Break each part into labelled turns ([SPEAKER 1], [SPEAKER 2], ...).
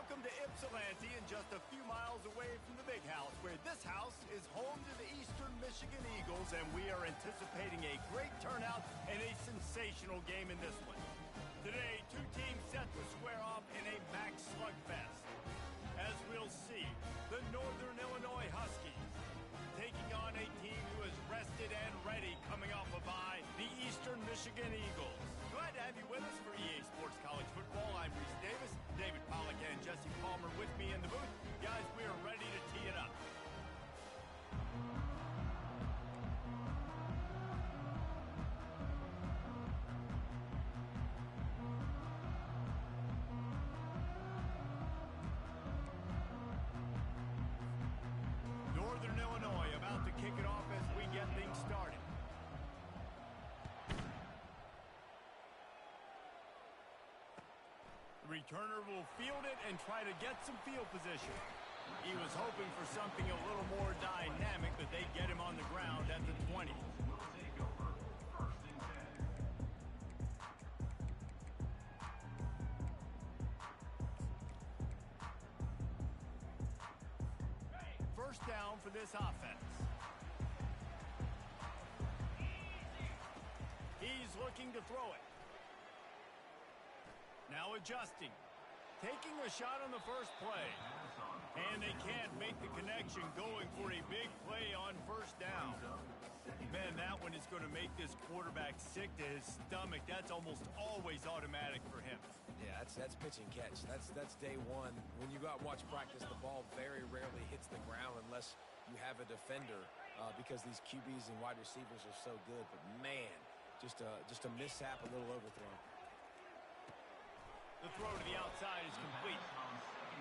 [SPEAKER 1] Welcome to Ypsilanti, and just a few miles away from the big house, where this house is home to the Eastern Michigan Eagles, and we are anticipating a great turnout and a sensational game in this one. Today, two teams set to square off in a max slugfest. As we'll see, the Northern Illinois Huskies taking on a team who is rested and ready coming off a bye, the Eastern Michigan Eagles. Glad to have you with us for EA Sports College Football. I'm Reese Davis, David Pollack and Jesse Palmer with me in the booth. Guys, we are ready to tee it up. Northern Illinois about to kick it off as we get things started. The returner will field it and try to get some field position. He was hoping for something a little more dynamic, but they get him on the ground at the 20. First down for this offense. He's looking to throw it. Now adjusting. Taking a shot on the first play. And they can't make the connection, going for a big play on first down. Man, that one is going to make this quarterback sick to his stomach. That's almost always automatic for him.
[SPEAKER 2] Yeah, that's pitch and catch. That's day one. When you go out and watch practice, the ball very rarely hits the ground unless you have a defender because these QBs and wide receivers are so good. But man, just a mishap, a little overthrown.
[SPEAKER 1] The throw to the outside is complete.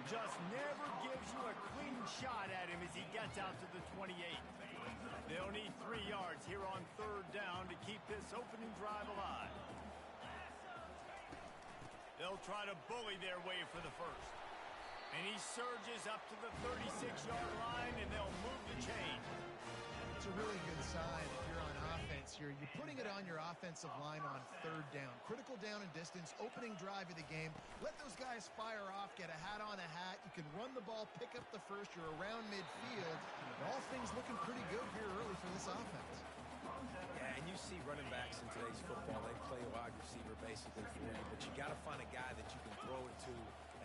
[SPEAKER 1] Just never gives you a clean shot at him as he gets out to the 28. They'll need 3 yards here on third down to keep this opening drive alive. They'll try to bully their way for the first. And he surges up to the 36-yard line, and they'll move the chain.
[SPEAKER 3] It's a really good sign if you're on offense here. You're putting it on your offensive line on third down. Critical down and distance, opening drive of the game. Let those guys fire off, get a hat on a hat. You can run the ball, pick up the first. You're around midfield. All things looking pretty good here early for this offense.
[SPEAKER 2] Yeah, and you see running backs in today's football. They play a wide receiver basically for you, but you got to find a guy that you can throw it to,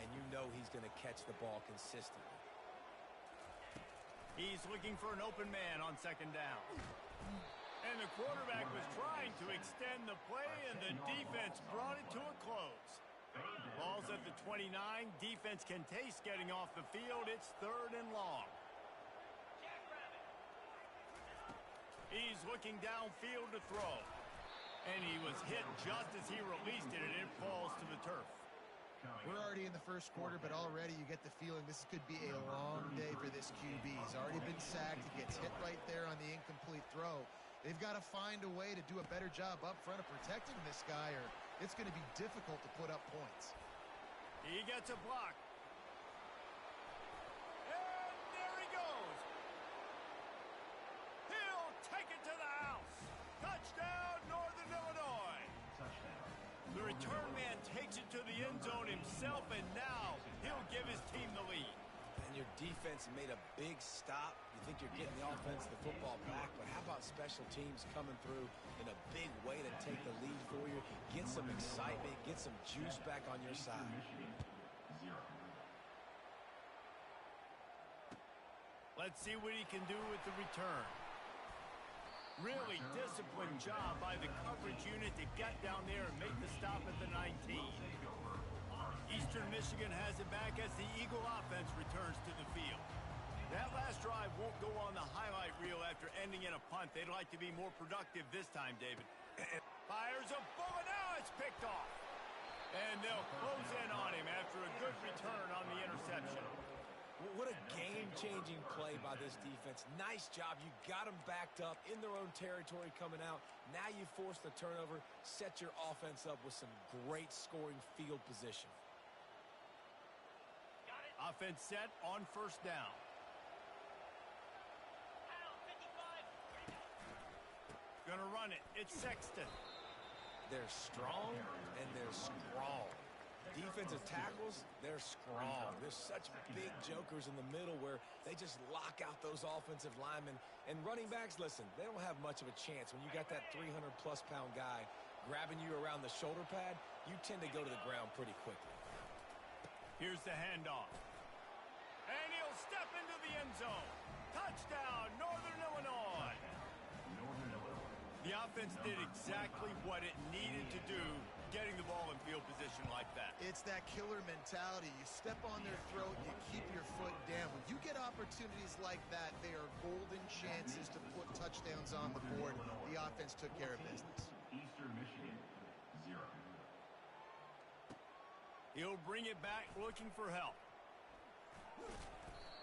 [SPEAKER 2] and you know he's going to catch the ball consistently.
[SPEAKER 1] He's looking for an open man on second down. And the quarterback was trying to extend the play, and the defense brought it to a close. Ball's at the 29. Defense can taste getting off the field. It's third and long. He's looking downfield to throw. And he was hit just as he released it, and it falls to the turf.
[SPEAKER 3] We're already in the first quarter, but already you get the feeling this could be a long day for this QB. He's already been sacked. He gets hit right there on the incomplete throw. They've got to find a way to do a better job up front of protecting this guy, or it's going to be difficult to put up points.
[SPEAKER 1] He gets a block. And there he goes. He'll take it to the house. Touchdown, Northern Illinois. Touchdown. The return man takes it to the end zone himself, and now he'll give his team the lead.
[SPEAKER 2] And your defense made a big stop. You think you're getting the offense, the football back, but how about special teams coming through in a big way to take the lead for you? Get some excitement, get some juice back on your side.
[SPEAKER 1] Let's see what he can do with the return. Really disciplined job by the coverage unit to get down there and make the stop at the 19. Eastern Michigan has it back as the Eagle offense returns to the field. That last drive won't go on the highlight reel after ending in a punt. They'd like to be more productive this time, David. Fires a bullet. Now it's picked off. And they'll close in on him after a good return on the interception.
[SPEAKER 2] What a game-changing play by this defense. Nice job. You got them backed up in their own territory coming out. Now you force the turnover, set your offense up with some great scoring field position.
[SPEAKER 1] Offense set on first down. Gonna run it. It's Sexton.
[SPEAKER 2] They're strong and they're strong. Defensive tackles, they're strong. There's such big jokers in the middle where they just lock out those offensive linemen. And running backs, listen, they don't have much of a chance. When you got that 300-plus pound guy grabbing you around the shoulder pad, you tend to go to the ground pretty quickly.
[SPEAKER 1] Here's the handoff. And he'll step into the end zone. Touchdown, Northern Illinois. The offense did exactly what it needed to do, getting the ball in field position like that.
[SPEAKER 3] It's that killer mentality. You step on their throat, you keep your foot down. When you get opportunities like that, they are golden chances to put touchdowns on the board. The offense took care of business.
[SPEAKER 4] Eastern Michigan, 0.
[SPEAKER 1] He'll bring it back looking for help.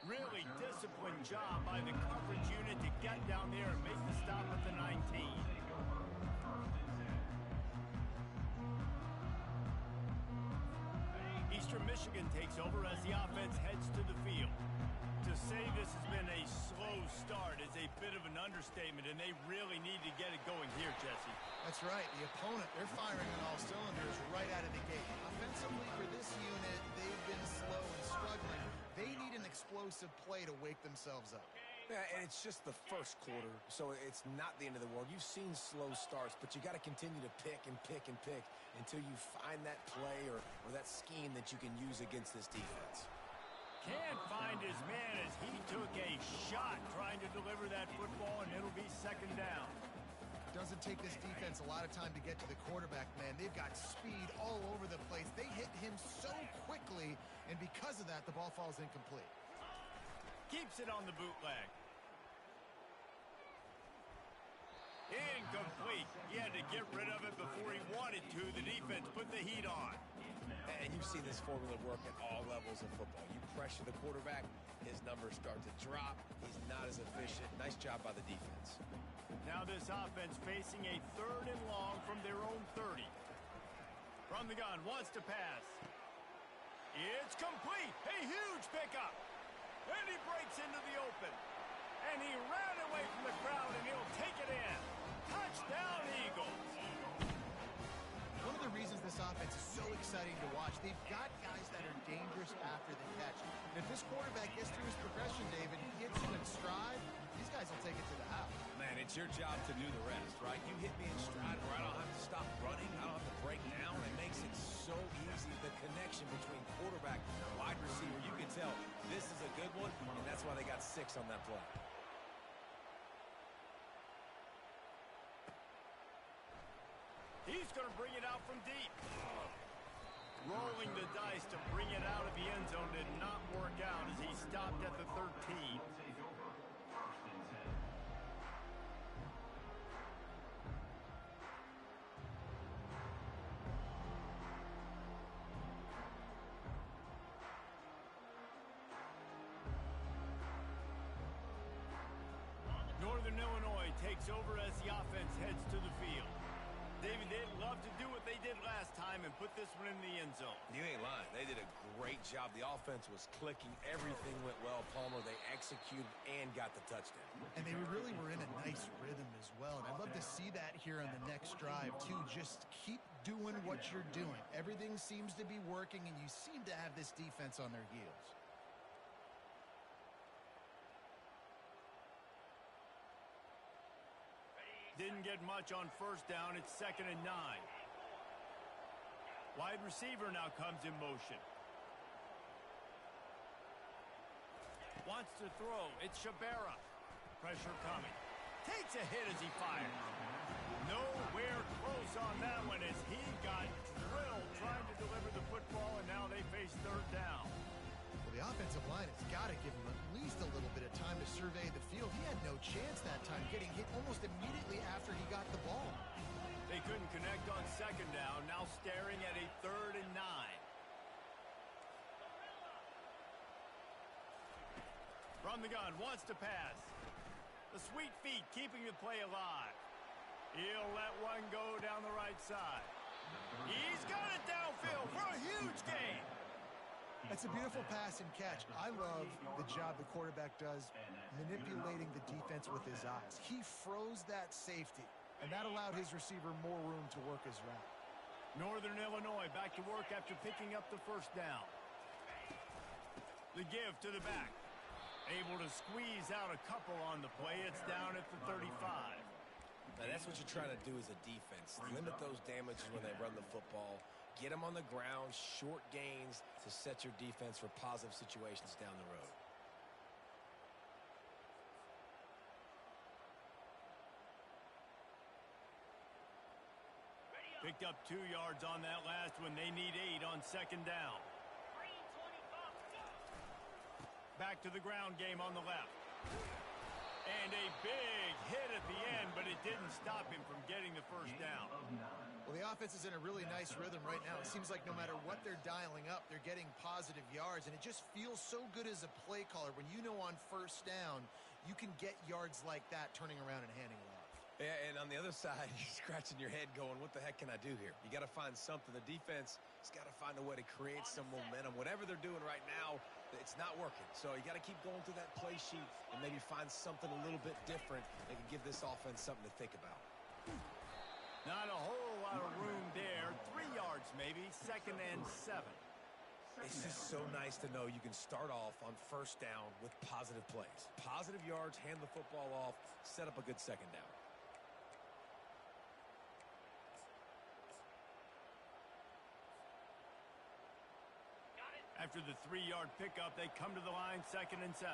[SPEAKER 1] Really disciplined job by the coverage unit to get down there and make the stop at the 19. Eastern Michigan takes over as the offense heads to the field. To say this has been a slow start is a bit of an understatement, and they really need to get it going here, Jesse.
[SPEAKER 3] That's right. The opponent, they're firing on all cylinders right out of the gate. Offensively, for this unit, they've been slow and struggling. They need an explosive play to wake themselves up.
[SPEAKER 2] Yeah, and it's just the first quarter, so it's not the end of the world. You've seen slow starts, but you got to continue to pick and pick and pick until you find that play or that scheme that you can use against this defense.
[SPEAKER 1] Can't find his man as he took a shot trying to deliver that football, and it'll be second down.
[SPEAKER 3] Doesn't take this defense a lot of time to get to the quarterback, man. They've got speed all over the place. They hit him so quickly, and because of that, the ball falls incomplete.
[SPEAKER 1] Keeps it on the bootleg. Incomplete. He had to get rid of it before he wanted to. The defense put the heat on.
[SPEAKER 2] And you've seen this formula work at all levels of football. You pressure the quarterback, his numbers start to drop. He's not as efficient. Nice job by the defense.
[SPEAKER 1] Now this offense facing a 3rd and long from their own 30. From the gun, wants to pass. It's complete. A huge pickup. And he breaks into the open. And he ran away from the crowd, and he'll take it in. Touchdown, Eagles.
[SPEAKER 3] One of the reasons this offense is so exciting to watch, they've got guys that are dangerous after the catch. And if this quarterback gets through his progression, David, he gets him in stride, these guys will take it to the house.
[SPEAKER 2] Man, it's your job to do the rest, right? You hit me in stride where I don't have to stop running. I don't have to break down. It makes it so easy. The connection between quarterback and wide receiver, you can tell this is a good one, and that's why they got 6 on that play.
[SPEAKER 1] He's going to bring it out from deep. Rolling the dice to bring it out of the end zone did not work out as he stopped at the 13. Northern Illinois takes over as the offense heads to the field. David, they'd love to do what they did last time and put this one in the end zone.
[SPEAKER 2] You ain't lying. They did a great job. The offense was clicking. Everything went well, Palmer. They executed and got the touchdown.
[SPEAKER 3] And they really were in a nice rhythm as well. And I'd love to see that here on the next drive, too. Just keep doing what you're doing. Everything seems to be working, and you seem to have this defense on their heels.
[SPEAKER 1] Didn't get much on first down. It's 2nd and 9. Wide receiver now comes in motion. Wants to throw. It's Shabera. Pressure coming. Takes a hit as he fires. Nowhere close on that one as he got drilled trying to deliver the football, and now they face 3rd down.
[SPEAKER 3] Well, the offensive line has got to give him at least a little bit of time to survey the field. He had no chance that time, getting hit almost immediately after he got the ball.
[SPEAKER 1] They couldn't connect on 2nd down, now staring at a 3rd and 9. From the gun, wants to pass. The sweet feet keeping the play alive. He'll let one go down the right side. He's got it downfield for a huge gain.
[SPEAKER 3] That's a beautiful pass and catch. I love the job the quarterback does manipulating the defense with his eyes. He froze that safety, and that allowed his receiver more room to work his route.
[SPEAKER 1] Northern Illinois back to work after picking up the first down. The give to the back. Able to squeeze out a couple on the play. It's down at the 35.
[SPEAKER 2] Now, that's what you're trying to do as a defense. Limit those damages when they run the football. Get them on the ground, short gains to set your defense for positive situations down the road.
[SPEAKER 1] Picked up 2 yards on that last one. They need 8 on second down. Back to the ground game on the left. And a big hit at the end, but it didn't stop him from getting the first down.
[SPEAKER 3] Well, the offense is in a really nice rhythm right now. It seems like no matter what they're dialing up, they're getting positive yards, and it just feels so good as a play caller when you know on first down you can get yards like that turning around and handing it off.
[SPEAKER 2] Yeah, and on the other side, you're scratching your head going, what the heck can I do here? You got to find something. The defense has got to find a way to create some momentum. Whatever they're doing right now, it's not working. So you got to keep going through that play sheet and maybe find something a little bit different that can give this offense something to think about.
[SPEAKER 1] Not a whole lot of room there. 3 yards maybe, 2nd and 7.
[SPEAKER 2] It's just so nice to know you can start off on first down with positive plays. Positive yards, hand the football off, set up a good second down.
[SPEAKER 1] After the 3-yard pickup, they come to the line, 2nd and 7.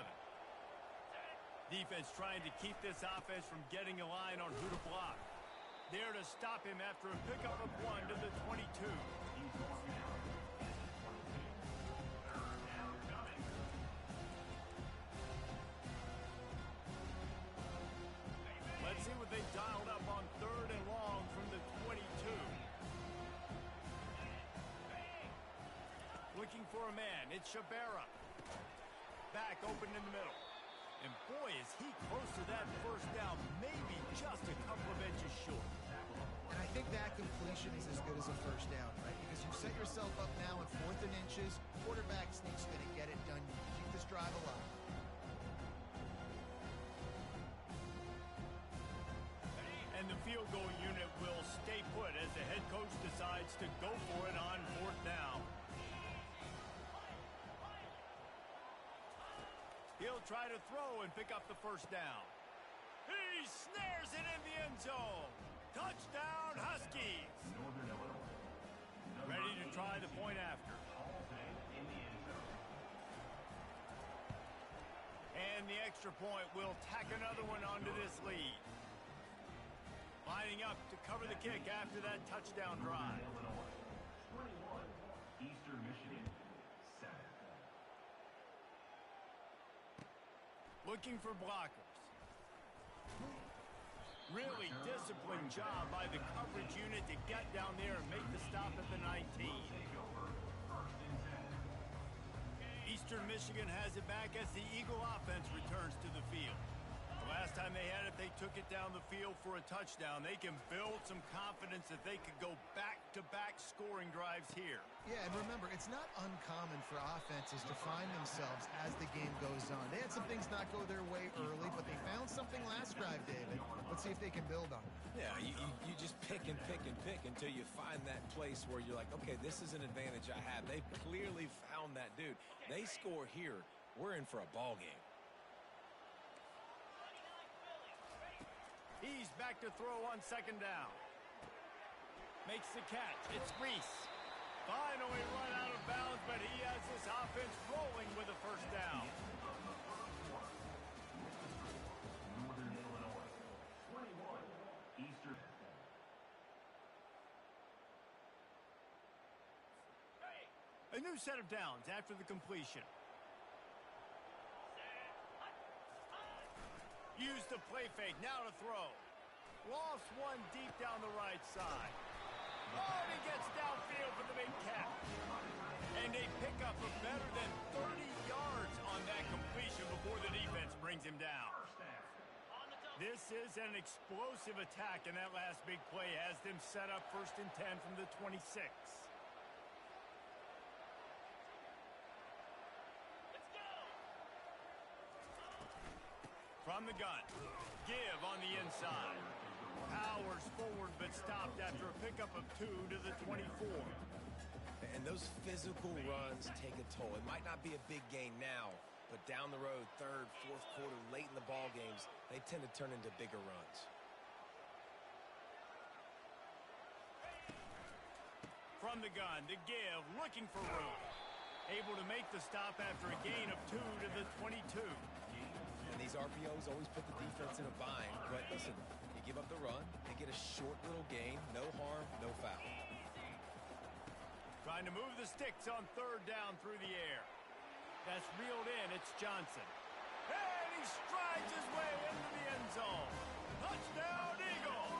[SPEAKER 1] Defense trying to keep this offense from getting a line on who to block. There to stop him after a pickup of 1 to the 22. Let's see what they dialed up on 3rd and long from the 22. Looking for a man. It's Shabera. Back open in the middle. And boy, is he close to that first down. Maybe just a couple of inches short.
[SPEAKER 3] And I think that completion is as good as a first down, right? Because you set yourself up now in 4th and inches. Quarterback sneak's going to get it done. You keep this drive alive.
[SPEAKER 1] And the field goal unit will stay put as the head coach decides to go for it on 4th down. He'll try to throw and pick up the first down. He snares it in the end zone. Touchdown, Huskies. Ready to try the point after. And the extra point will tack another one onto this lead. Lining up to cover the kick after that touchdown drive.
[SPEAKER 4] Eastern Michigan, 7.
[SPEAKER 1] Looking for blockers. Really disciplined job by the coverage unit to get down there and make the stop at the 19. Eastern Michigan has it back as the Eagle offense returns to the field. The last time they had it, they took it down the field for a touchdown. They can build some confidence that they could go back-to-back scoring drives here.
[SPEAKER 3] Yeah, and remember, it's not uncommon for offenses to find themselves as the game goes on. They had some things not go their way early, but they found something last drive, David. Let's see if they can build on it.
[SPEAKER 2] Yeah, you just pick and pick and pick until you find that place where you're like, okay, this is an advantage I have. They've clearly found that dude. They score here, we're in for a ball game.
[SPEAKER 1] He's back to throw on second down. Makes the catch. It's Reese. Finally run out of bounds, but he has this offense rolling with a first down.
[SPEAKER 4] Northern Illinois, 21. Eastern.
[SPEAKER 1] A new set of downs after the completion. Use the play fake. Now to throw. Lost one deep down the right side. Oh, and he gets downfield for the big catch. And a pickup of better than 30 yards on that completion before the defense brings him down. This is an explosive attack, and that last big play has them set up 1st and 10 from the 26. From the gun. Give on the inside. powers forward but stopped after a pickup of 2 to the 24.
[SPEAKER 2] And those physical runs take a toll. It might not be a big gain now, but down the road, third, fourth quarter, late in the ball games, they tend to turn into bigger runs.
[SPEAKER 1] From the gun, the give, looking for room. Able to make the stop after a gain of 2 to the 22.
[SPEAKER 2] And these RPOs always put the defense in a bind. But listen, you give up the run, they get a short little gain, no harm, no foul.
[SPEAKER 1] Trying to move the sticks on third down through the air. That's reeled in. It's Johnson. And he strides his way into the end zone. Touchdown, Eagles!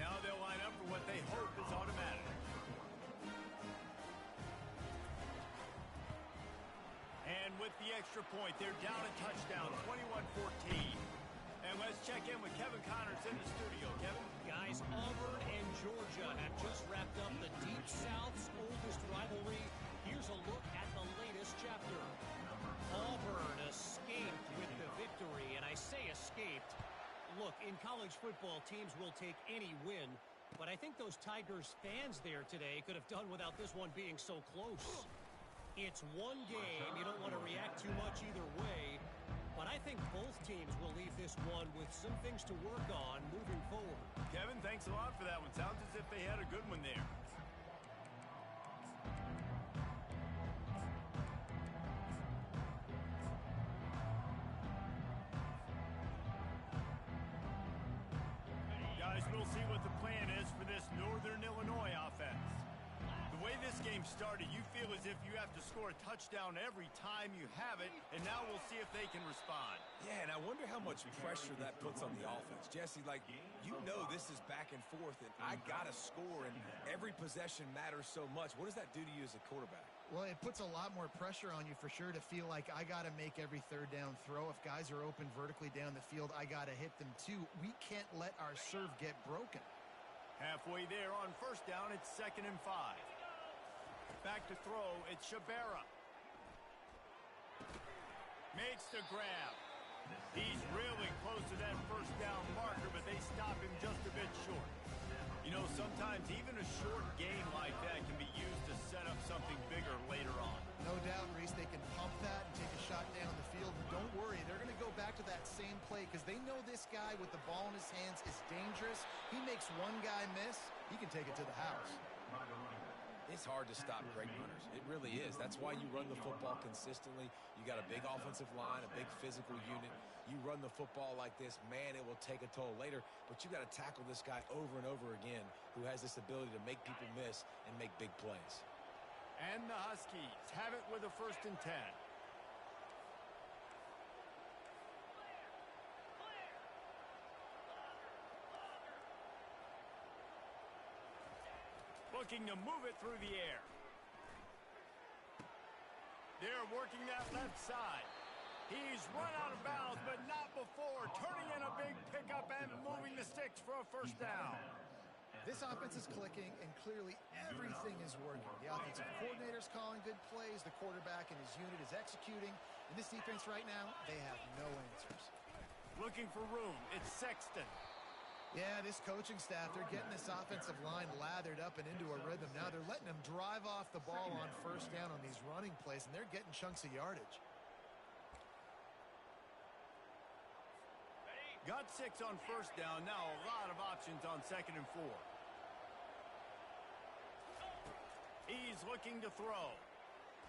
[SPEAKER 1] Now they'll line up for what they hope is automatic. And with the extra point, they're down a touchdown, 21-14. And let's check in with Kevin Connors in the studio. Kevin?
[SPEAKER 5] Guys, Auburn and Georgia have just wrapped up the Deep South's oldest rivalry. Here's a look at the latest chapter. Auburn escaped with the victory, and I say escaped. Look, in college football, teams will take any win, but I think those Tigers fans there today could have done without this one being so close. It's one game. You don't want to react too much either way, but I think both teams will leave this one with some things to work on moving forward.
[SPEAKER 1] Kevin, thanks a lot for that one. Sounds as if they had a good one there. Guys, we'll see what the plan is for this Northern Illinois offense. The way this game started, you feel as if you have to score a touchdown every time you have it, and now we'll see if they can respond.
[SPEAKER 2] Yeah, and I wonder how much pressure that puts on the offense. Jesse, like, you know this is back and forth, and I got to score, and every possession matters so much. What does that do to you as a quarterback?
[SPEAKER 3] Well, it puts a lot more pressure on you for sure to feel like I got to make every third down throw. If guys are open vertically down the field, I got to hit them too. We can't let our serve get broken.
[SPEAKER 1] Halfway there on first down, it's 2nd and 5. Back to throw, it's Shabera. Makes the grab. He's really close to that first down marker, but they stop him just a bit short. You know, sometimes even a short gain like that can be used to set up something bigger later on.
[SPEAKER 3] No doubt, Reese, they can pump that and take a shot down the field. And don't worry, they're going to go back to that same play because they know this guy with the ball in his hands is dangerous. He makes one guy miss, he can take it to the house.
[SPEAKER 2] It's hard to stop great runners. It really is. That's why you run the football consistently. You got a big offensive line, a big physical unit. You run the football like this, man, it will take a toll later. But you got to tackle this guy over and over again who has this ability to make people miss and make big plays.
[SPEAKER 1] And the Huskies have it with a 1st and 10. Looking to move it through the air. They're working that left side. He's run out of bounds, but not before turning in a big pickup and moving the sticks for a 1st down.
[SPEAKER 3] This offense is clicking, and clearly everything is working. The offensive coordinator's calling good plays. The quarterback and his unit is executing. And this defense right now, they have no answers.
[SPEAKER 1] Looking for room. It's Sexton.
[SPEAKER 3] Yeah, this coaching staff, they're getting this offensive line lathered up and into a rhythm. Now they're letting them drive off the ball on 1st down on these running plays, and they're getting chunks of yardage.
[SPEAKER 1] Got 6 on 1st down. Now a lot of options on 2nd and 4. He's looking to throw.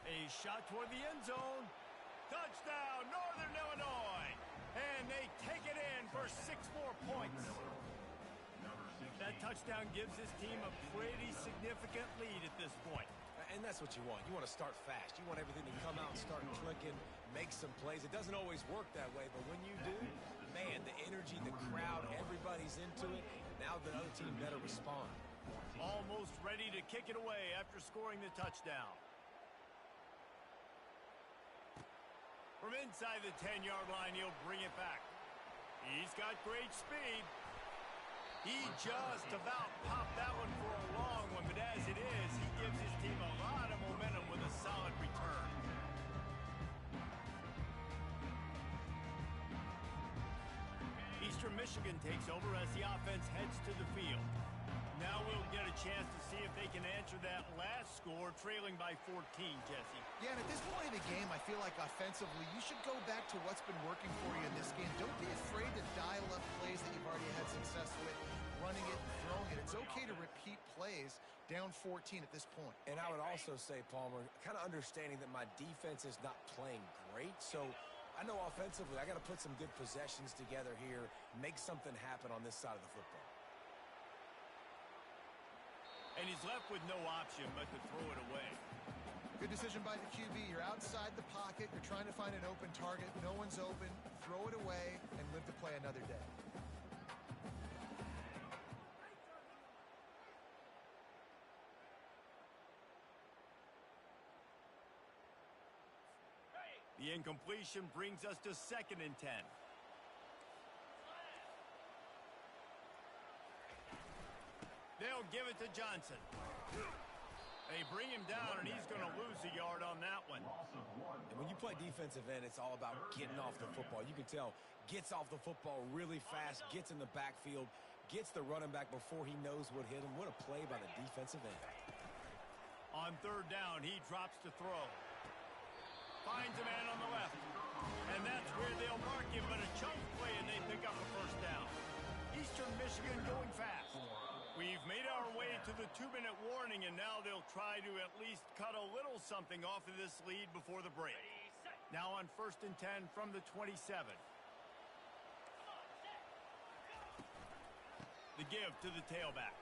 [SPEAKER 1] A shot toward the end zone. Touchdown, Northern Illinois. And they take it in for 6 more points. That touchdown gives his team a pretty significant lead at this point.
[SPEAKER 2] And that's what you want. You want to start fast. You want everything to come out and start clicking, make some plays. It doesn't always work that way, but when you do, man, the energy, the crowd, everybody's into it. Now the other team better respond.
[SPEAKER 1] Almost ready to kick it away after scoring the touchdown. From inside the 10-yard line, he'll bring it back. He's got great speed. He just about popped that one for a long one, but as it is, he gives his team a lot of momentum with a solid return. Eastern Michigan takes over as the offense heads to the field. Now we'll get a chance to see if they can answer that last score, trailing by 14, Jesse.
[SPEAKER 3] Yeah, and at this point in the game, I feel like offensively, you should go back to what's been working for you in this game. Don't be afraid to dial up plays that you've already had success with, running it and throwing it. It's okay to repeat plays down 14 at this point.
[SPEAKER 2] And I would also say, Palmer, kind of understanding that my defense is not playing great, so I know offensively I got to put some good possessions together here, make something happen on this side of the football.
[SPEAKER 1] And he's left with no option but to throw it away.
[SPEAKER 3] Good decision by the QB. You're outside the pocket. You're trying to find an open target. No one's open. Throw it away and live to play another day.
[SPEAKER 1] The incompletion brings us to 2nd and 10. They'll give it to Johnson. They bring him down, and he's going to lose a yard on that one.
[SPEAKER 2] And when you play defensive end, it's all about getting off the football. You can tell, gets off the football really fast, gets in the backfield, gets the running back before he knows what hit him. What a play by the defensive end.
[SPEAKER 1] On 3rd down, he drops to throw. Finds a man on the left. And that's where they'll mark him, but a chunk play, and they pick up a 1st down. Eastern Michigan going fast. We've made our way to the 2-minute warning, and now they'll try to at least cut a little something off of this lead before the break. Now on 1st and 10 from the 27. The give to the tailback.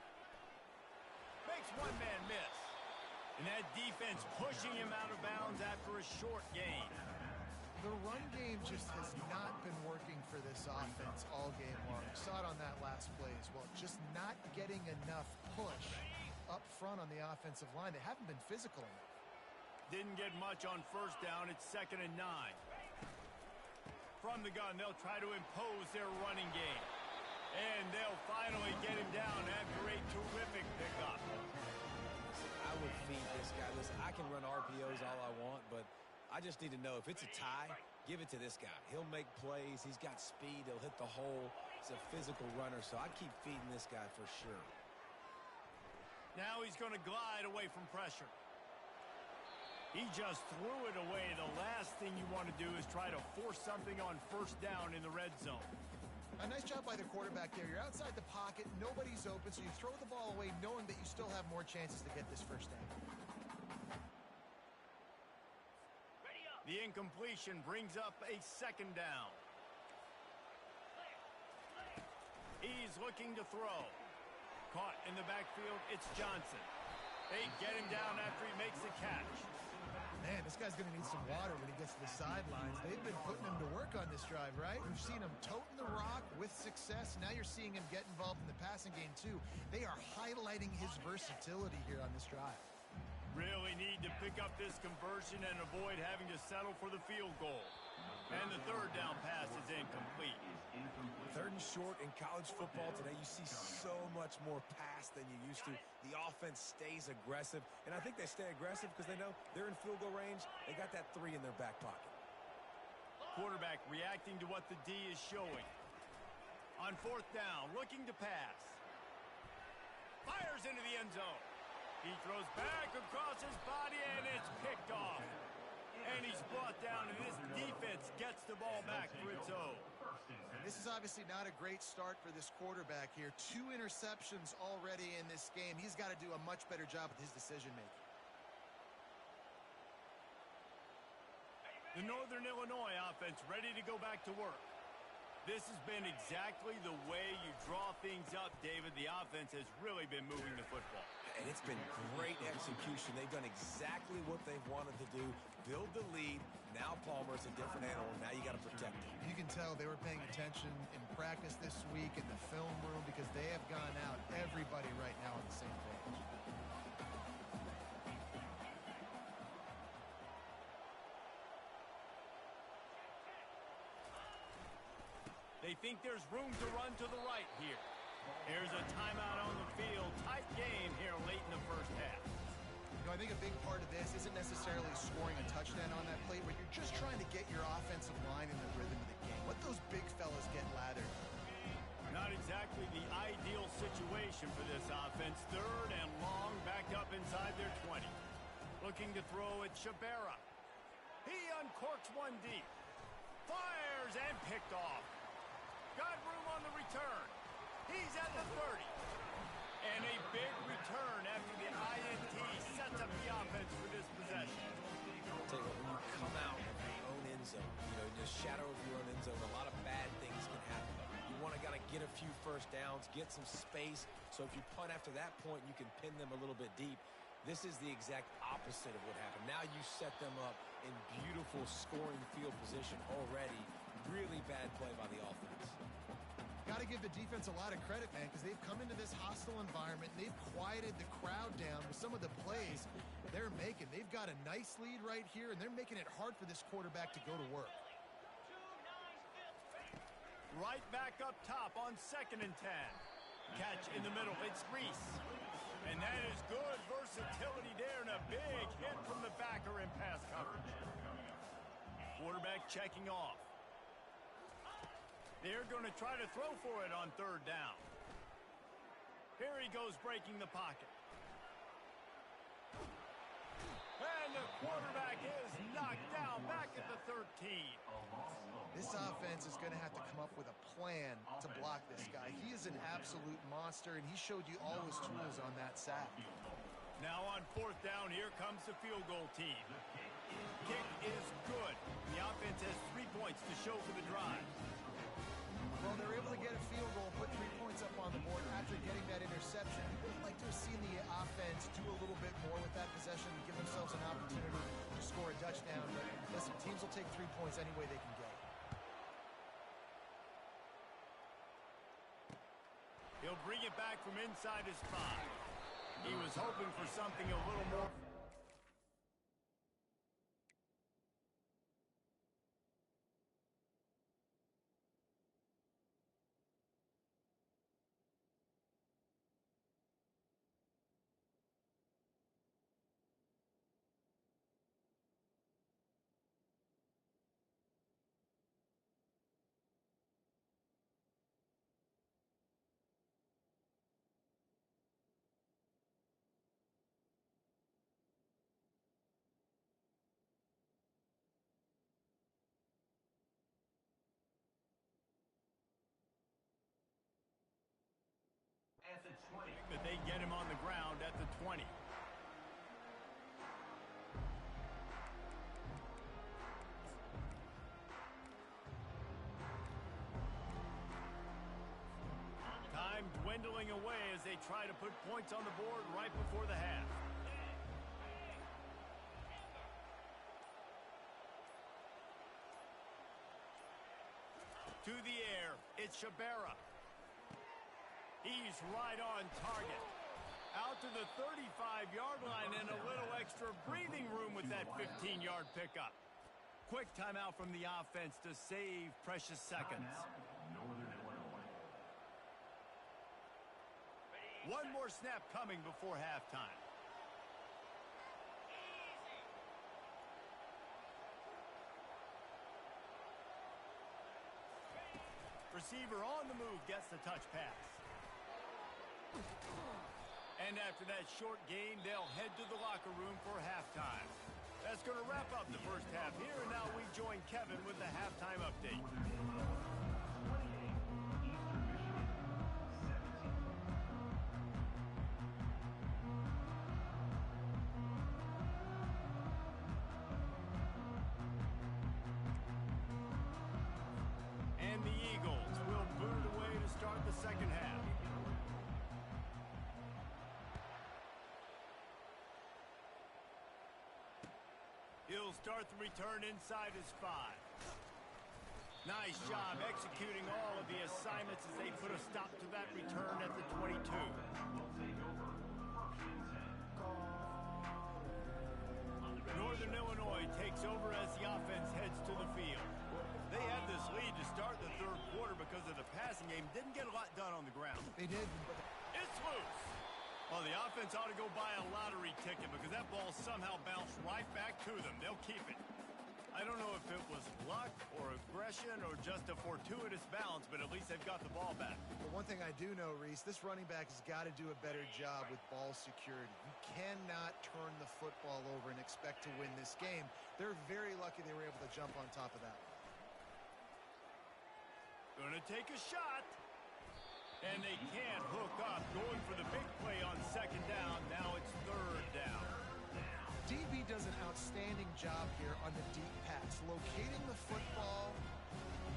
[SPEAKER 1] Makes one man miss. And that defense pushing him out of bounds after a short gain.
[SPEAKER 3] The run game just has not been working for this offense all game long. We saw it on that last play as well. Just not getting enough push up front on the offensive line. They haven't been physical enough.
[SPEAKER 1] Didn't get much on 1st down. It's 2nd and 9. From the gun, they'll try to impose their running game. And they'll finally get him down after a terrific pickup.
[SPEAKER 2] I would feed this guy. Listen, I can run RPOs all I want, but I just need to know if it's a tie, give it to this guy. He'll make plays. He's got speed. He'll hit the hole. He's a physical runner, so I'd keep feeding this guy for sure.
[SPEAKER 1] Now he's going to glide away from pressure. He just threw it away. The last thing you want to do is try to force something on 1st down in the red zone.
[SPEAKER 3] A nice job by the quarterback there. You're outside the pocket. Nobody's open, so you throw the ball away knowing that you still have more chances to get this 1st down.
[SPEAKER 1] The incompletion brings up a 2nd down. He's looking to throw. Caught in the backfield, it's Johnson. They get him down after he makes the catch.
[SPEAKER 3] Man, this guy's going to need some water when he gets to the sidelines. They've been putting him to work on this drive, right? We've seen him toting the rock with success. Now you're seeing him get involved in the passing game, too. They are highlighting his versatility here on this drive.
[SPEAKER 1] Really need to pick up this conversion and avoid having to settle for the field goal. And the 3rd down pass is incomplete.
[SPEAKER 2] 3rd and short in college football today, you see so much more pass than you used to. The offense stays aggressive, and I think they stay aggressive because they know they're in field goal range. They got that 3 in their back pocket.
[SPEAKER 1] Quarterback reacting to what the D is showing. On 4th down, looking to pass. Fires into the end zone. He throws back across his body, and it's picked off. And he's brought down, and this defense gets the ball back for its own.
[SPEAKER 3] This is obviously not a great start for this quarterback here. 2 interceptions already in this game. He's got to do a much better job with his decision-making.
[SPEAKER 1] The Northern Illinois offense ready to go back to work. This has been exactly the way you draw things up, David. The offense has really been moving the football.
[SPEAKER 2] And it's been great execution. They've done exactly what they've wanted to do. Build the lead. Now Palmer's a different animal. Now you got to protect him.
[SPEAKER 3] You can tell they were paying attention in practice this week in the film room because they have gone out, everybody right now on the same page.
[SPEAKER 1] They think there's room to run to the right here. Here's a timeout on the field. Tight game here late in the 1st half.
[SPEAKER 3] You know, I think a big part of this isn't necessarily scoring a touchdown on that play, but you're just trying to get your offensive line in the rhythm of the game. Let those big fellas get lathered.
[SPEAKER 1] Not exactly the ideal situation for this offense. Third and long, backed up inside their 20. Looking to throw at Shabera. He uncorks one deep. Fires and picked off. Got room on the return. He's at the 30. And a big return after the INT sets up the offense for this possession.
[SPEAKER 2] I'll tell you what, when you come out of your own end zone, in the shadow of your own end zone, a lot of bad things can happen. You want to get a few first downs, get some space, so if you punt after that point, you can pin them a little bit deep. This is the exact opposite of what happened. Now you set them up in beautiful scoring field position already. Really bad play by the offense.
[SPEAKER 3] Got to give the defense a lot of credit, man, because they've come into this hostile environment. And they've quieted the crowd down with some of the plays they're making. They've got a nice lead right here, and they're making it hard for this quarterback to go to work.
[SPEAKER 1] Right back up top on 2nd and 10. Catch in the middle. It's Reese. And that is good versatility there, and a big hit from the backer in pass coverage. Quarterback checking off. They're going to try to throw for it on 3rd down. Here he goes breaking the pocket. And the quarterback is knocked down back at the 13.
[SPEAKER 3] This offense is going to have to come up with a plan to block this guy. He is an absolute monster, and he showed you all his tools on that sack.
[SPEAKER 1] Now on 4th down, here comes the field goal team. Kick is good. The offense has 3 points to show for the drive.
[SPEAKER 3] Well, they're able to get a field goal, put 3 points up on the board after getting that interception. You would like to have seen the offense do a little bit more with that possession and give themselves an opportunity to score a touchdown. But listen, teams will take 3 points any way they can get it.
[SPEAKER 1] He'll bring it back from inside his 5. He was hoping for something a little more. But they get him on the ground at the 20. Time dwindling away as they try to put points on the board right before the half. To the air, it's Shabera. He's right on target. Out to the 35-yard line and a little extra breathing room with that 15-yard pickup. Quick timeout from the offense to save precious seconds. One more snap coming before halftime. Receiver on the move gets the touch pass. And after that short game, they'll head to the locker room for halftime. That's going to wrap up the first half here, and now we join Kevin with the halftime update. And the Eagles will boot it away to start the second half. He'll start the return inside his 5. Nice job executing all of the assignments as they put a stop to that return at the 22. Northern Illinois takes over as the offense heads to the field. They had this lead to start the third quarter because of the passing game. Didn't get a lot done on the ground.
[SPEAKER 3] They did.
[SPEAKER 1] It's loose. Well, the offense ought to go buy a lottery ticket because that ball somehow bounced right back to them. They'll keep it. I don't know if it was luck or aggression or just a fortuitous bounce, but at least they've got the ball back.
[SPEAKER 3] But one thing I do know, Reese, this running back has got to do a better job with ball security. You cannot turn the football over and expect to win this game. They're very lucky they were able to jump on top of that.
[SPEAKER 1] Gonna take a shot. And they can't hook up. Going for the big play on second down. Now it's third down.
[SPEAKER 3] DB does an outstanding job here on the deep pass. Locating the football,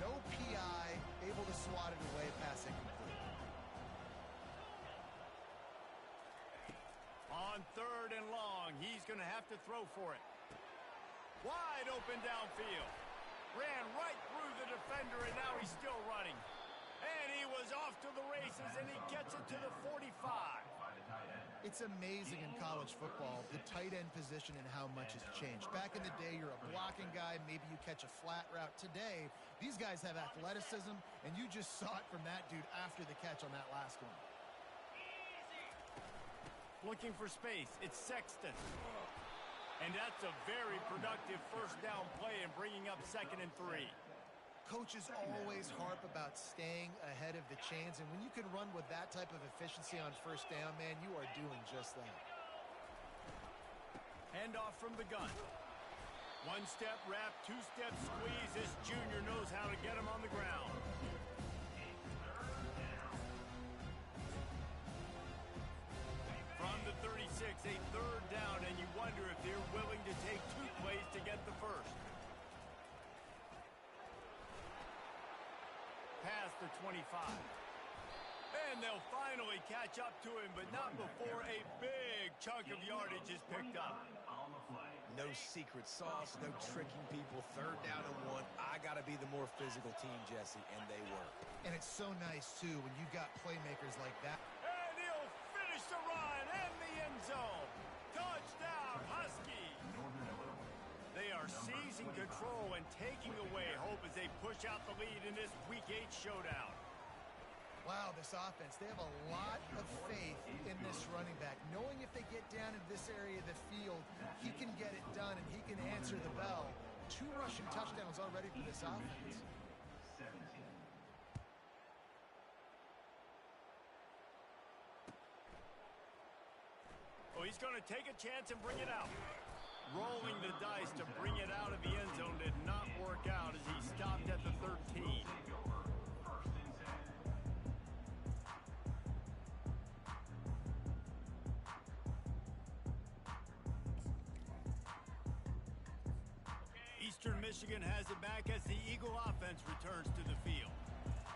[SPEAKER 3] no PI, able to swat it away, pass incomplete.
[SPEAKER 1] On third and long, he's going to have to throw for it. Wide open downfield. Ran right through the defender, and now he's still running. And he was off to the races, and he gets it to the 45.
[SPEAKER 3] It's amazing in college football, the tight end position and how much has changed. Back in the day, you're a blocking guy. Maybe you catch a flat route. Today, these guys have athleticism, and you just saw it from that dude after the catch on that last one.
[SPEAKER 1] Looking for space. It's Sexton. And that's a very productive first down play and bringing up 2nd and 3.
[SPEAKER 3] Coaches always harp about staying ahead of the chains, and when you can run with that type of efficiency on first down, man, you are doing just that.
[SPEAKER 1] Handoff from the gun. One-step wrap, two-step squeeze. This junior knows how to get him on the ground. From the 36, a third down, and you wonder if they're willing to take 2 plays to get the first. Past the 25. And they'll finally catch up to him, but not before a big chunk of yardage is picked up.
[SPEAKER 2] No secret sauce, no tricking people. Third down and 1. I got to be the more physical team, Jesse, and they were.
[SPEAKER 3] And it's so nice, too, when you've got playmakers like that.
[SPEAKER 1] And he'll finish the run and the end zone. Touchdown, Husky. They are seizing control and taking away hope as they push out the lead in this Week 8 showdown.
[SPEAKER 3] Wow, this offense, they have a lot of faith in this running back. Knowing if they get down in this area of the field, he can get it done and he can answer the bell. 2 rushing touchdowns already for this offense.
[SPEAKER 1] Oh, he's going to take a chance and bring it out. Rolling the dice to bring it out of the end zone did not work out as he stopped at the 13. Eastern Michigan has it back as the Eagle offense returns to the field.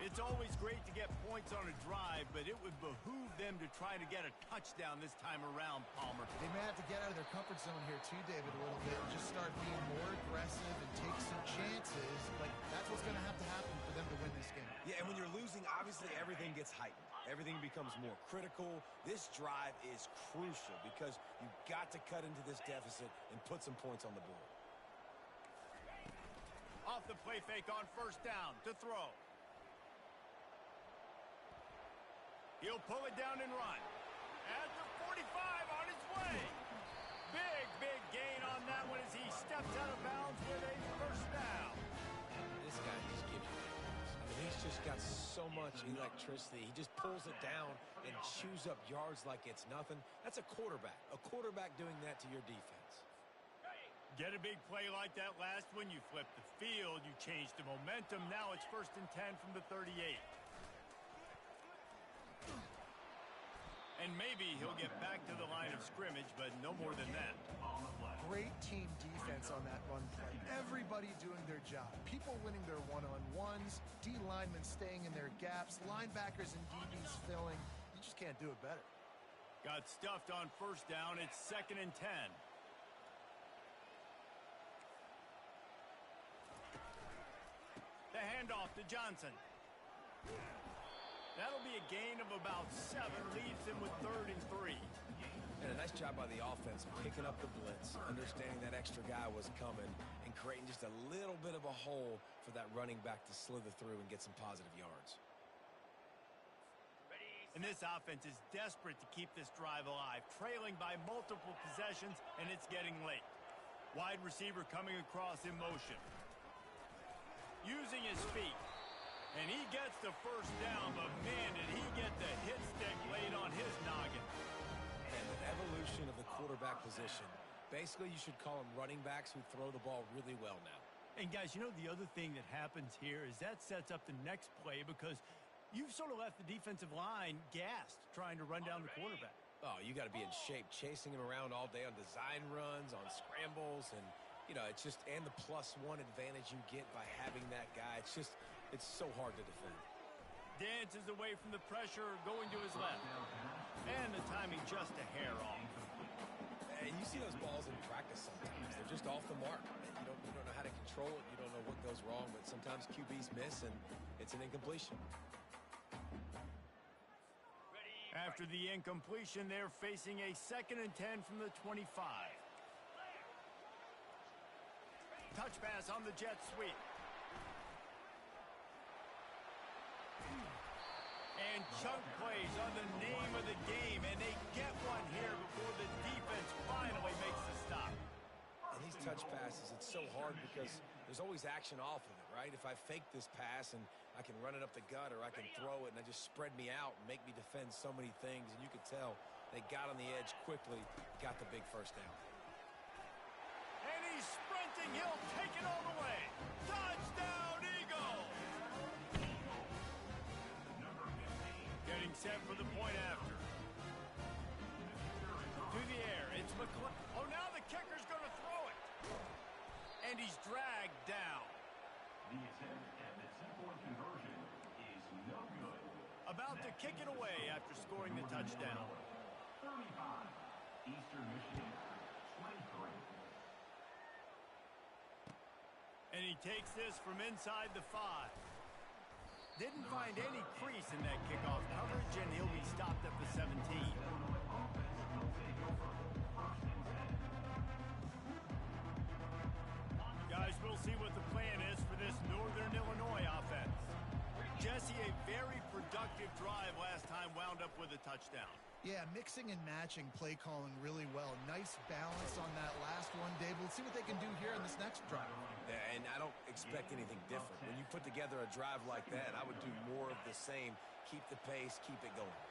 [SPEAKER 1] It's always great to get points on a drive, but it would behoove them to try to get a touchdown this time around, Palmer.
[SPEAKER 3] They may have to get out of their comfort zone here too, David, a little bit, and just start being more aggressive and take some chances. Like, that's what's going to have to happen for them to win this game.
[SPEAKER 2] Yeah, and when you're losing, obviously everything gets heightened. Everything becomes more critical. This drive is crucial because you've got to cut into this deficit and put some points on the board.
[SPEAKER 1] Off the play fake on first down to throw. He'll pull it down and run. At the 45 on his way. Big gain on that one as he steps out of bounds with a first down.
[SPEAKER 2] This guy just gives you yards. I mean, he's just got so much electricity. He just pulls it down and chews up yards like it's nothing. That's a quarterback. A quarterback doing that to your defense.
[SPEAKER 1] Get a big play like that last one. You flip the field. You change the momentum. Now it's 1st and 10 from the 38. And maybe he'll get back to the line of scrimmage, but no more than that.
[SPEAKER 3] Great team defense on that run play. Everybody doing their job. People winning their one-on-ones, D linemen staying in their gaps, linebackers and DBs filling. You just can't do it better.
[SPEAKER 1] Got stuffed on first down. It's 2nd and 10. The handoff to Johnson. That'll be a gain of about 7, leaves him with 3rd and 3.
[SPEAKER 2] And a nice job by the offense picking up the blitz, understanding that extra guy was coming, and creating just a little bit of a hole for that running back to slither through and get some positive yards.
[SPEAKER 1] And this offense is desperate to keep this drive alive, trailing by multiple possessions, and it's getting late. Wide receiver coming across in motion. Using his feet. And he gets the first down, but man, did he get the hit stick laid on his noggin.
[SPEAKER 2] And the evolution of the quarterback position. Basically, you should call them running backs who throw the ball really well now.
[SPEAKER 1] And guys, you know the other thing that happens here is that sets up the next play because you've sort of left the defensive line gassed trying to run down the quarterback.
[SPEAKER 2] Oh, you got to be in shape, chasing him around all day on design runs, on scrambles, and, you know, it's just, and the +1 advantage you get by having that guy. It's so hard to defend.
[SPEAKER 1] Dances away from the pressure, going to his left. And the timing just a hair off.
[SPEAKER 2] And you see those balls in practice sometimes. They're just off the mark. You don't know how to control it. You don't know what goes wrong, but sometimes QBs miss, and it's an incompletion.
[SPEAKER 1] After the incompletion, they're facing a 2nd and 10 from the 25. Touch pass on the jet sweep. And chunk plays on the name of the game, and they get one here before the defense finally makes the stop.
[SPEAKER 2] And these touch passes, it's so hard because there's always action off of it, right? If I fake this pass and I can run it up the gut or I can throw it and I just spread me out and make me defend so many things, and you could tell they got on the edge quickly, got the big first down.
[SPEAKER 1] And he's sprinting. He'll take it all the way. Touchdown, Eagles! Getting set for the point after. To the air. It's McClellan. Oh, now the kicker's going to throw it. And he's dragged down.
[SPEAKER 4] The attempt at the two-point conversion is no good.
[SPEAKER 1] About to kick it away after scoring the touchdown.
[SPEAKER 4] 35, Eastern Michigan, 23.
[SPEAKER 1] And he takes this from inside the 5. Didn't find any crease in that kickoff coverage, and he'll be stopped at the 17. Guys, we'll see what the plan is for this Northern Illinois offense. Jesse, a very productive drive last time, wound up with a touchdown.
[SPEAKER 3] Yeah, mixing and matching play calling really well. Nice balance on that last one, Dave. We'll see what they can do here in this next drive.
[SPEAKER 2] Yeah, and I don't expect anything different. When you put together a drive like that, I would do more of the same. Keep the pace, keep it going.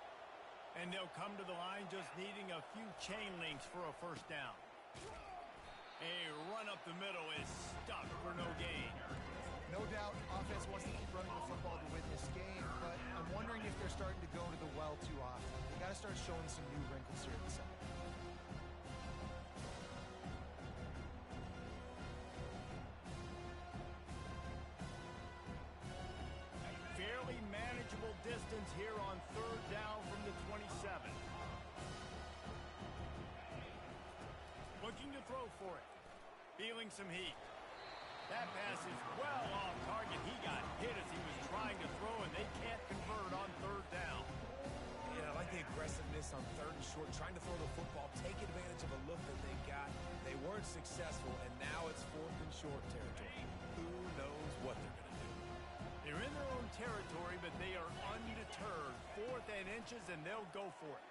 [SPEAKER 1] And they'll come to the line just needing a few chain links for a first down. A run up the middle is stuck for no gain.
[SPEAKER 3] No doubt, offense wants to keep running the football to win this game, but I'm wondering if they're starting to go to the well too often. They got to start showing some new wrinkles here in the second.
[SPEAKER 1] Fairly manageable distance here on 3rd down from the 27. Looking to throw for it. Feeling some heat. That pass is well off target. He got hit as he was trying to throw, and they can't convert on 3rd down.
[SPEAKER 2] Yeah, I like the aggressiveness on 3rd and short, trying to throw the football, take advantage of a look that they got. They weren't successful, and now it's 4th and short territory. Who knows what they're going to do?
[SPEAKER 1] They're in their own territory, but they are undeterred. 4th and inches, and they'll go for it.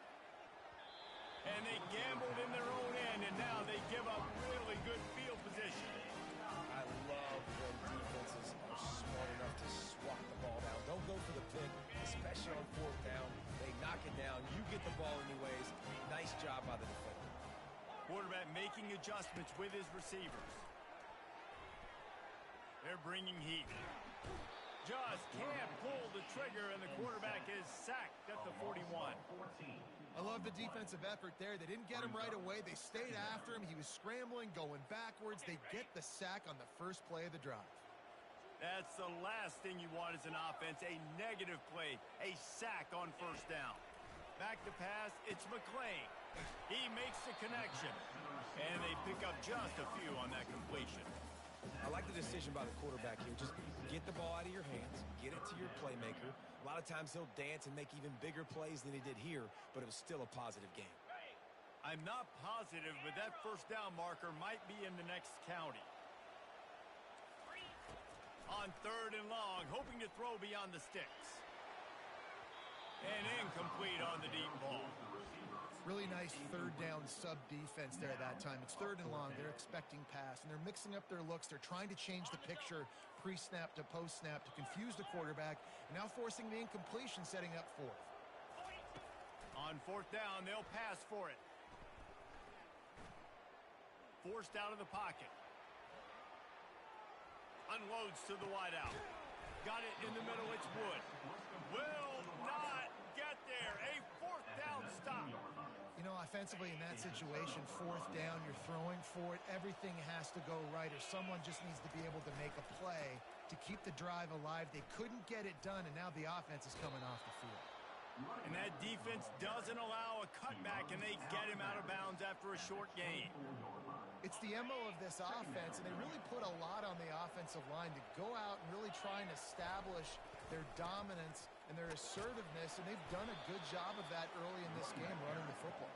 [SPEAKER 1] And they gambled in their own end, and now they give up really good field position.
[SPEAKER 2] I love when defenses are smart enough to swat the ball down. Don't go for the pick, especially on 4th down. They knock it down. You get the ball anyways. Nice job by the defender.
[SPEAKER 1] Quarterback making adjustments with his receivers. They're bringing heat. Just can't pull the trigger, and the quarterback is sacked at the 41.
[SPEAKER 3] I love the defensive effort there. They didn't get him right away. They stayed after him. He was scrambling, going backwards. They get the sack on the first play of the drive.
[SPEAKER 1] That's the last thing you want as an offense, a negative play, a sack on 1st down. Back to pass, it's McClain. He makes the connection, and they pick up just a few on that completion.
[SPEAKER 2] I like the decision by the quarterback here. Just get the ball out of your hands, get it to your playmaker. A lot of times he'll dance and make even bigger plays than he did here, but it was still a positive game.
[SPEAKER 1] I'm not positive, but that 1st down marker might be in the next county. On 3rd and long, hoping to throw beyond the sticks. And incomplete on the deep ball.
[SPEAKER 3] Really nice third down sub defense there that time. It's 3rd and long. They're expecting pass, and they're mixing up their looks. They're trying to change the picture pre-snap to post-snap to confuse the quarterback, and now forcing the incompletion, setting up 4th.
[SPEAKER 1] On 4th down, they'll pass for it. Forced out of the pocket. Unloads to the wideout. Got it in the middle. It's Wood. Will not get there. A 4th down stop.
[SPEAKER 3] You know, offensively in that situation, 4th down, you're throwing for it. Everything has to go right, or someone just needs to be able to make a play to keep the drive alive. They couldn't get it done, and now the offense is coming off the field.
[SPEAKER 1] And that defense doesn't allow a cutback, and they get him out of bounds after a short gain.
[SPEAKER 3] It's the MO of this offense, and they really put a lot on the offensive line to go out and really try and establish their dominance and their assertiveness, and they've done a good job of that early in this game running the football.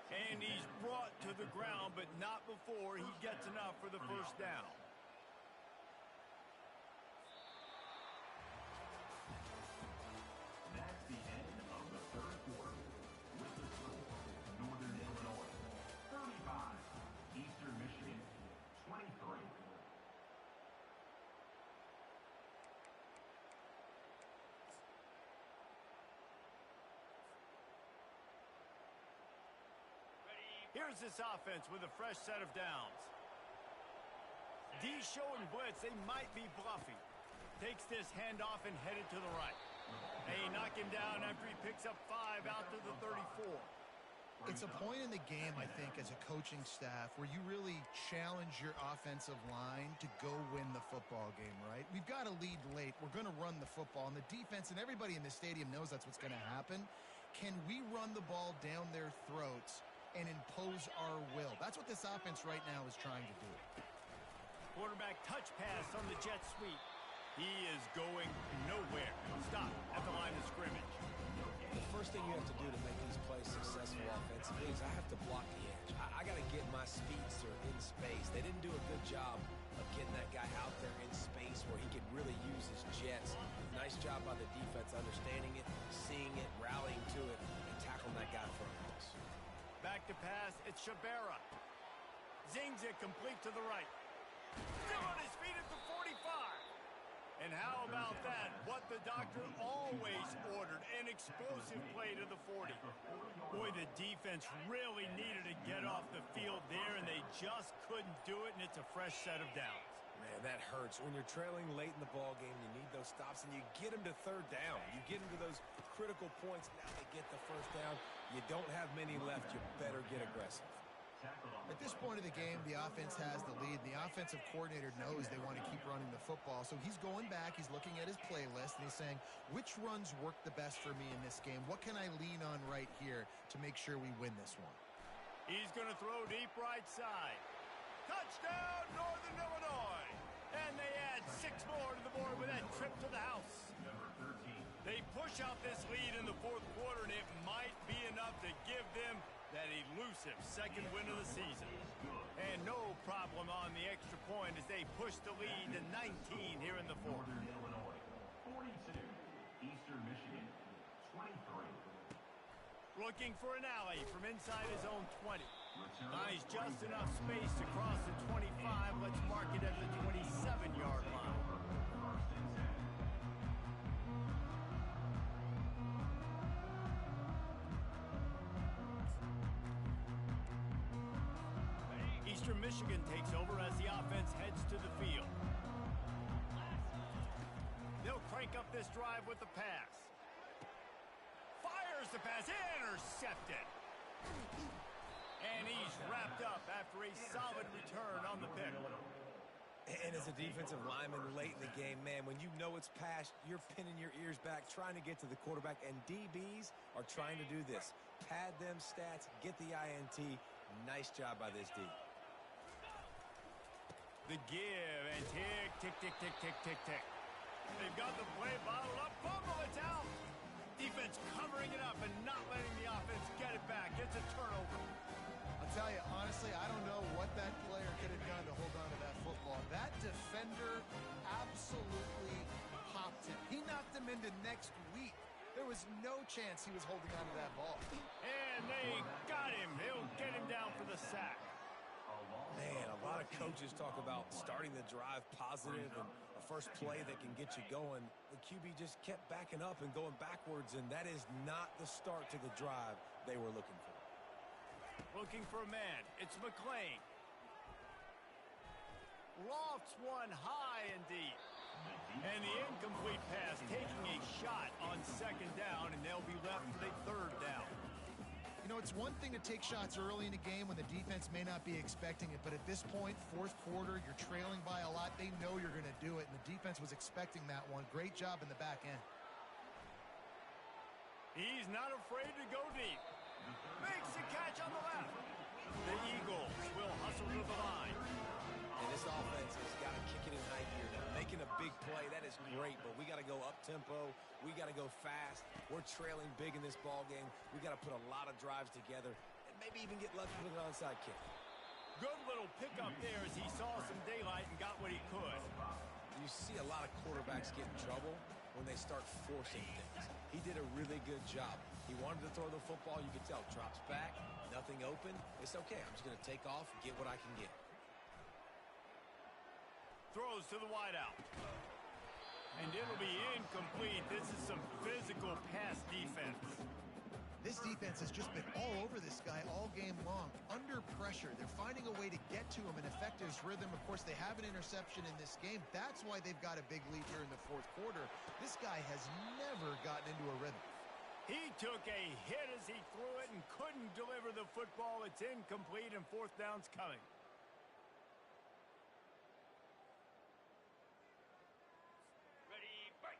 [SPEAKER 1] And he's brought to the ground, but not before he gets enough for the 1st down.
[SPEAKER 4] That's the end of the 3rd quarter. With the score, Northern Illinois 35, Eastern Michigan 23.
[SPEAKER 1] Here's this offense with a fresh set of downs. D showing blitz. They might be bluffing. Takes this handoff and headed to the right. They knock him down after he picks up 5 out to the 34.
[SPEAKER 3] It's a point in the game, I think, as a coaching staff where you really challenge your offensive line to go win the football game, right? We've got to lead late. We're going to run the football, and the defense and everybody in the stadium knows that's what's going to happen. Can we run the ball down their throats and impose our will? That's what this offense right now is trying to do.
[SPEAKER 1] Quarterback touch pass on the jet sweep. He is going nowhere. Stop at the line of scrimmage.
[SPEAKER 2] The first thing you have to do to make these plays successful offensively is I have to block the edge. I got to get my speedster in space. They didn't do a good job of getting that guy out there in space where he could really use his jets. Nice job by the defense understanding it, seeing it, rallying to it, and tackling that guy for a loss.
[SPEAKER 1] Back to pass. It's Shabera. Zings it complete to the right. Still on his feet at the 45. And how about that? What the doctor always ordered, an explosive play to the 40. Boy, the defense really needed to get off the field there, and they just couldn't do it, and it's a fresh set of downs.
[SPEAKER 2] Man, that hurts. When you're trailing late in the ball game, you need those stops, and you get them to 3rd down. You get them to those critical points. Now they get the 1st down. You don't have many left. You better get aggressive.
[SPEAKER 3] At this point of the game, the offense has the lead. The offensive coordinator knows they want to keep running the football. So he's going back, he's looking at his playlist, and he's saying, which runs work the best for me in this game? What can I lean on right here to make sure we win this one?
[SPEAKER 1] He's going to throw deep right side. Touchdown, Northern Illinois! And they add 6 more to the board with that trip to the house. They push out this lead in the 4th quarter, and it might be enough to give them that elusive 2nd win of the season. And no problem on the extra point as they push the lead to 19 here in the 4th.
[SPEAKER 4] Northern Illinois 42, Eastern Michigan 23.
[SPEAKER 1] Looking for an alley from inside his own 20. Nice, just enough space to cross the 25. Let's mark it at the 27-yard line. Eastern Michigan takes over as the offense heads to the field. They'll crank up this drive with the pass. Fires the pass, intercepted. And he's wrapped up after a solid return on the pick.
[SPEAKER 2] And as a defensive lineman late in the game, man, when you know it's passed, you're pinning your ears back, trying to get to the quarterback, and DBs are trying to do this. Pad them stats, get the INT. Nice job by this D.
[SPEAKER 1] The give, and tick, tick, tick, tick, tick, tick, tick. They've got the play bottled up. Fumble, it's out. Defense covering it up and not letting the offense get it back. It's a turnover.
[SPEAKER 3] I'll tell you, honestly, I don't know what that player could have done to hold on to that football. That defender absolutely popped him. He knocked him into next week. There was no chance he was holding on to that ball.
[SPEAKER 1] And they got him. They'll get him down for the sack.
[SPEAKER 2] Man, a lot of coaches talk about starting the drive positive and a first play that can get you going. The QB just kept backing up and going backwards, and that is not the start to the drive they were looking for.
[SPEAKER 1] Looking for a man. It's McLean. Lofts one high and deep. And the incomplete pass taking a shot on second down, and they'll be left with a third down.
[SPEAKER 3] You know, it's one thing to take shots early in a game when the defense may not be expecting it, but at this point, fourth quarter, you're trailing by a lot. They know you're going to do it, and the defense was expecting that one. Great job in the back end.
[SPEAKER 1] He's not afraid to go deep. Makes the catch on the left. The Eagles will hustle to the line.
[SPEAKER 2] And this offense has got to kick it in high gear now. Making a big play, that is great, but we got to go up-tempo. We got to go fast. We're trailing big in this ball game. We got to put a lot of drives together and maybe even get lucky with an onside kick.
[SPEAKER 1] Good little pickup there as he saw some daylight and got what he could.
[SPEAKER 2] You see a lot of quarterbacks get in trouble when they start forcing things. He did a really good job. He wanted to throw the football. You could tell. Drops back, nothing open. It's okay. I'm just going to take off and get what I can get.
[SPEAKER 1] Throws to the wideout. And it'll be incomplete. This is some physical pass defense.
[SPEAKER 3] This defense has just been all over this guy all game long. Under pressure. They're finding a way to get to him and affect his rhythm. Of course, they have an interception in this game. That's why they've got a big lead here in the fourth quarter. This guy has never gotten into a rhythm.
[SPEAKER 1] He took a hit as he threw it and couldn't deliver the football. It's incomplete and fourth down's coming.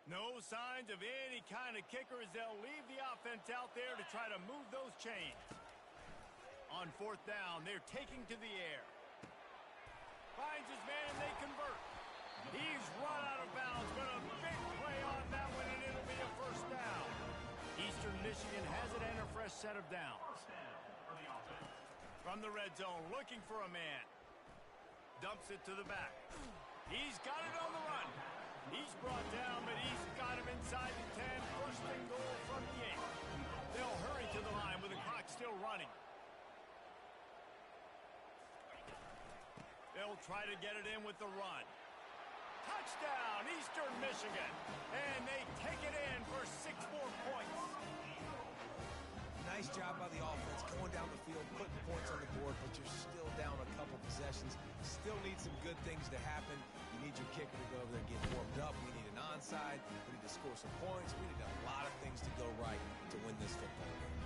[SPEAKER 1] No signs of any kind of kicker as they'll leave the offense out there to try to move those chains. On fourth down, they're taking to the air. Finds his man and they convert. He's run out of bounds, but a big play on that one, and it'll be a first down. Eastern Michigan has it and a fresh set of downs. From the red zone, looking for a man. Dumps it to the back. He's got it on the run. He's brought down, but he's got him inside the 10. First and goal from the 8. They'll hurry to the line with the clock still running. They'll try to get it in with the run. Touchdown, Eastern Michigan. And they take it in for 6 more points.
[SPEAKER 2] Nice job by the offense going down the field, putting points on the board, but you're still down a couple possessions. Still need some good things to happen. You need your kicker to go over there and get warmed up. We need an onside. We need to score some points. We need a lot of things to go right to win this football game.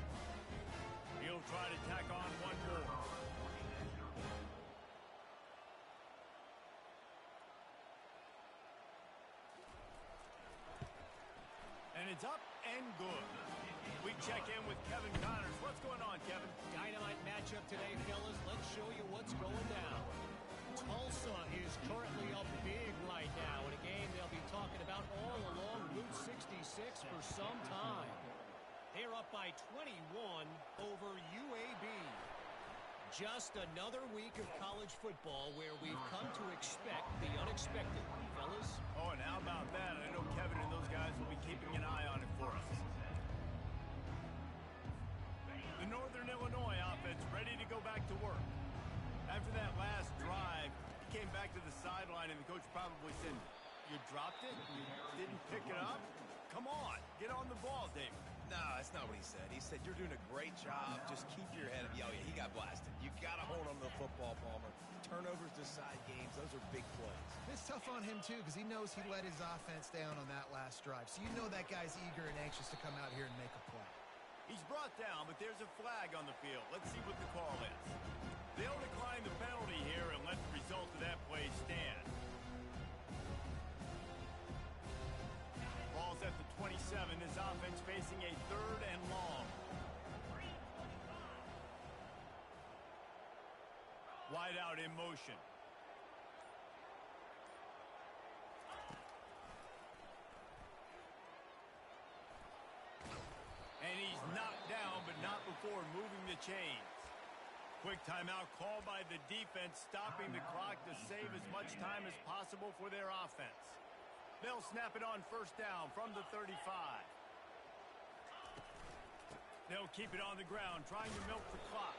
[SPEAKER 1] He'll try to tack on one more. And it's up and good. We check in with Kevin Connors. What's going on, Kevin?
[SPEAKER 5] Dynamite matchup today, fellas. Let's show you what's going down. Tulsa is currently up big right now in a game they'll be talking about all along Route 66 for some time. They're up by 21 over UAB. Just another week of college football where we've come to expect the unexpected, fellas.
[SPEAKER 1] Oh, and how about that? I know Kevin and those guys will be keeping an eye on it for us. The Northern Illinois offense ready to go back to work. After that last drive, he came back to the sideline, and the coach probably said, "You dropped it? You didn't pick it up? Come on, get on the ball, David."
[SPEAKER 2] No, that's not what he said. He said, you're doing a great job. Just keep your head up. Oh, yeah, he got blasted. You got to hold on to the football, Palmer. Turnovers decide games. Those are big plays.
[SPEAKER 3] It's tough on him, too, because he knows he let his offense down on that last drive. So you know that guy's eager and anxious to come out here and make a play.
[SPEAKER 1] He's brought down, but there's a flag on the field. Let's see what the call is. They'll decline the penalty here and let the result of that play stand. Ball's at the 27. This offense facing a third and long. Wide out in motion. And he's knocked down, but not before moving the chains. Quick timeout called by the defense, stopping the clock to save as much time as possible for their offense. They'll snap it on first down from the 35. They'll keep it on the ground, trying to milk the clock.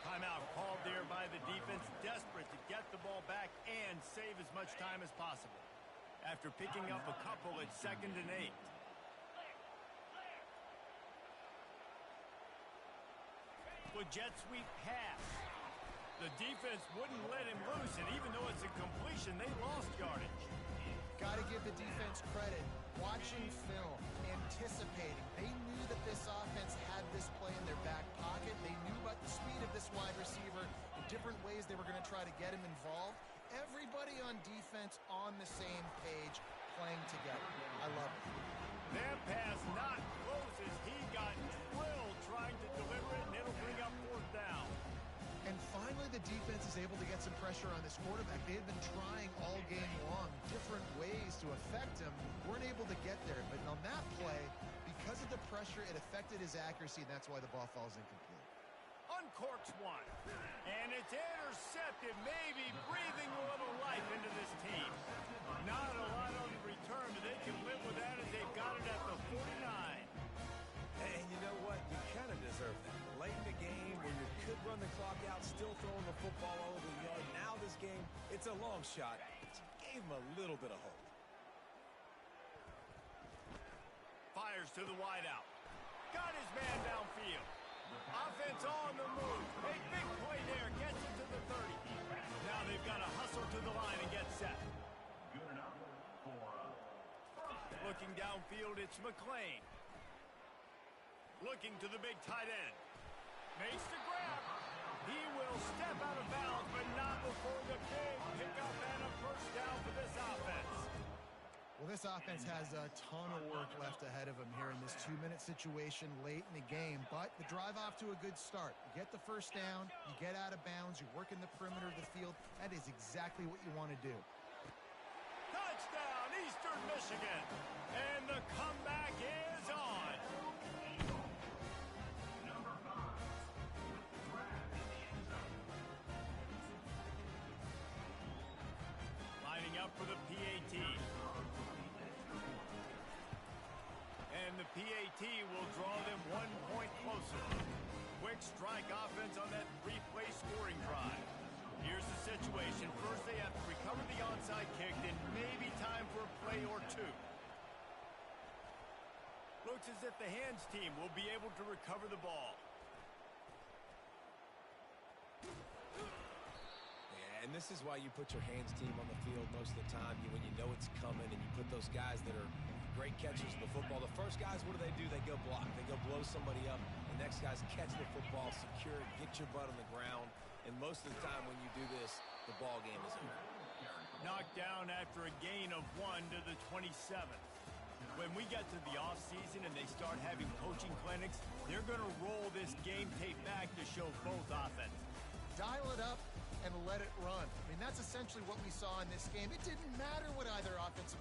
[SPEAKER 1] Timeout called there by the defense, desperate to get the ball back and save as much time as possible. After picking up a couple, it's 2nd and 8. With jet sweep pass. The defense wouldn't let him loose, and even though it's a completion, they lost yardage.
[SPEAKER 3] Got to give the defense credit. Watching film, anticipating. They knew that this offense had this play in their back pocket. They knew about the speed of this wide receiver, the different ways they were going to try to get him involved. Everybody on defense on the same page, playing together. I love it.
[SPEAKER 1] That pass not close as he got drilled trying to deliver it, and it'll bring up 4th down.
[SPEAKER 3] And finally, the defense is able to get some pressure on this quarterback. They had been trying all game long, different ways to affect him. Weren't able to get there. But on that play, because of the pressure, it affected his accuracy, and that's why the ball falls incomplete.
[SPEAKER 1] Uncorks one. And it's intercepted, maybe breathing a little life into this team. Not a lot on the return, but they can live with that as they've got it at the 49.
[SPEAKER 2] And you know what? You kind of deserve that. Late in the game where you could run the clock out, still throwing the football all over the yard. Now this game, it's a long shot. It gave him a little bit of hope.
[SPEAKER 1] Fires to the wideout. Got his man downfield. Offense on the move. A big play there. Gets it to the 30. Now they've got to hustle to the line and get set.
[SPEAKER 4] Good enough for
[SPEAKER 1] Looking downfield, it's McLean. Looking to the big tight end. Makes the grab. He will step out of bounds, but not before the big pickup and a first down for this offense.
[SPEAKER 3] Well, this offense has a ton of work left ahead of them here in this 2-minute situation late in the game, but the drive off to a good start. You get the first down, you get out of bounds, you work in the perimeter of the field. That is exactly what you want to do.
[SPEAKER 1] Touchdown, Eastern Michigan. And the comeback is on.
[SPEAKER 4] number 5. Grab in the end zone.
[SPEAKER 1] Lining up for the PAT. And the PAT will draw them 1 point closer. Quick strike offense on that 3-play scoring drive. Here's the situation. First, they have to recover the onside kick, then maybe time for a play or two. Looks as if the hands team will be able to recover the ball.
[SPEAKER 2] Yeah, and this is why you put your hands team on the field most of the time. When you know it's coming, and you put those guys that are great catchers of the football. The first guys, what do? They go block. They go blow somebody up. The next guys catch the football, secure it, get your butt on the ground. And most of the time when you do this, the ball game is over.
[SPEAKER 1] Knocked down after a gain of 1 to the 27th. When we get to the offseason and they start having coaching clinics, they're going to roll this game tape back to show both offenses.
[SPEAKER 3] Dial it up and let it run. I mean, that's essentially what we saw in this game. It didn't matter what either offensive